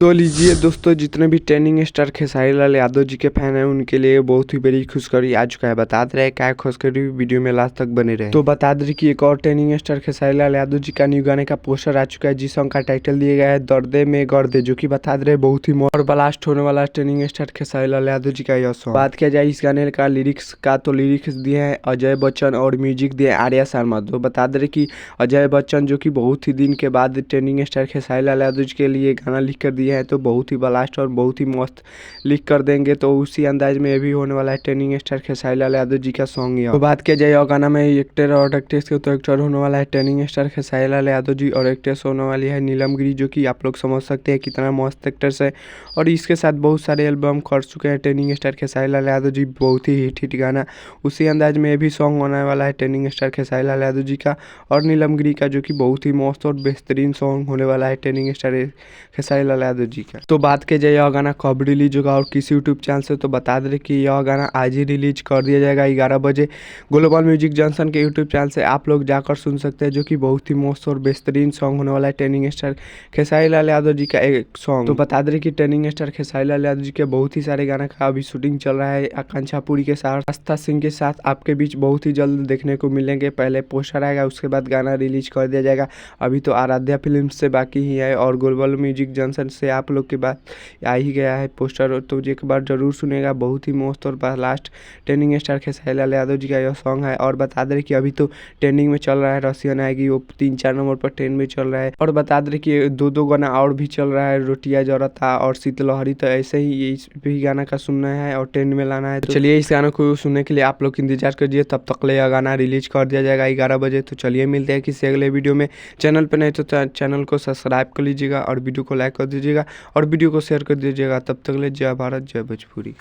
तो लीजिए दोस्तों, जितने भी ट्रेंडिंग स्टार खेसारी लाल यादव जी के फैन हैं उनके लिए बहुत ही बड़ी खुशखबरी आ चुका है। बता दे रहे हैं क्या खुशखबरी, वीडियो में लास्ट तक बने रहे। तो बता दे कि एक और ट्रेंडिंग स्टार खेसारी लाल यादव जी का न्यू गाने का पोस्टर आ चुका है, जिस सॉन्ग का टाइटल दिया गया है दर्दे में गर्दे, जो कि बता दे रहे बहुत ही और ब्लास्ट होने वाला ट्रेंडिंग स्टार खेसारी लाल यादव जी का यह सॉन्ग। बात किया जाए इस गाने का लिरिक्स का, तो लिरिक्स दिए हैं अजय बच्चन और म्यूजिक दिए आर्या शर्मा। तो बता दे कि अजय बच्चन जो कि बहुत ही दिन के बाद ट्रेंडिंग स्टार खेसारी लाल यादव जी के लिए गाना लिख कर दिया है, तो बहुत ही ब्लास्ट और बहुत ही मस्त लिख कर देंगे। तो उसी अंदाज में ये भी होने वाला है ट्रेंडिंग स्टार खेसारी लाल यादव जी का सॉन्ग। तो बात किया जाए और गाना में एक्टर और एक्ट्रेस के, तो एक्टर होने वाला है ट्रेंडिंग स्टार खेसारी लाल यादव जी और एक्ट्रेस होने वाली है नीलम गिरी, जो कि आप लोग समझ सकते हैं कितना मस्त एक्ट्रेस है। और इसके साथ बहुत सारे एल्बम कर चुके हैं ट्रेंडिंग स्टार खेसारी लाल यादव जी, बहुत ही हिट गाना। उसी अंदाज में ये भी सॉन्ग होने वाला है ट्रेंडिंग स्टार खेसारी लाल यादव जी का और नीलम गिरी का, जो कि बहुत ही मस्त और बेहतरीन सॉन्ग होने वाला है ट्रेंडिंग स्टार खेसारी लाल यादव जी का। तो बात किया जाए यह गाना कब रिलीज होगा और किस यूट्यूब चैनल से, तो बता दें कि यह गाना आज ही रिलीज कर दिया जाएगा 11 बजे ग्लोबल म्यूजिक जंक्शन के यूट्यूब चैनल से। आप लोग जाकर सुन सकते हैं, जो कि बहुत ही मस्त और बेहतरीन सॉन्ग होने वाला है ट्रेंडिंग स्टार खेसारी लाल यादव जी का एक सॉन्ग। तो बता दें कि ट्रेंडिंग स्टार खेसारी लाल यादव जी के बहुत ही सारे गाना का अभी शूटिंग चल रहा है आकांक्षा पुरी के साथ, आस्था सिंह के साथ आपके बीच बहुत ही जल्द देखने को मिलेंगे। पहले पोस्टर आएगा, उसके बाद गाना रिलीज कर दिया जाएगा। अभी तो आराध्या फिल्म से बाकी ही है और ग्लोबल म्यूजिक जंक्शन से आप लोग के बाद आ ही गया है पोस्टर, तो एक बार जरूर सुनेगा। बहुत ही मस्त और last trending star Khesari Lal Yadav ji का यह सॉन्ग है। और बता दें कि अभी तो ट्रेंडिंग में चल रहा है रसियन आएगी, वो 3-4 नंबर पर ट्रेंड में चल रहा है। और बता दें कि दो गाना और भी चल रहा है, रोटिया जरता और शीतलहरी। तो ऐसे ही इस भी गाना का सुनना है और ट्रेंड में लाना है। तो चलिए इस गाना को सुनने के लिए आप लोग इंतजार करिए, तब तक ले यह गाना रिलीज कर दिया जाएगा 11 बजे। तो चलिए मिलते हैं किसी अगले वीडियो में। चैनल पर नहीं तो चैनल को सब्सक्राइब कर लीजिएगा और वीडियो को लाइक कर दीजिएगा और वीडियो को शेयर कर दीजिएगा। तब तक ले जय भारत जय भोजपुरी।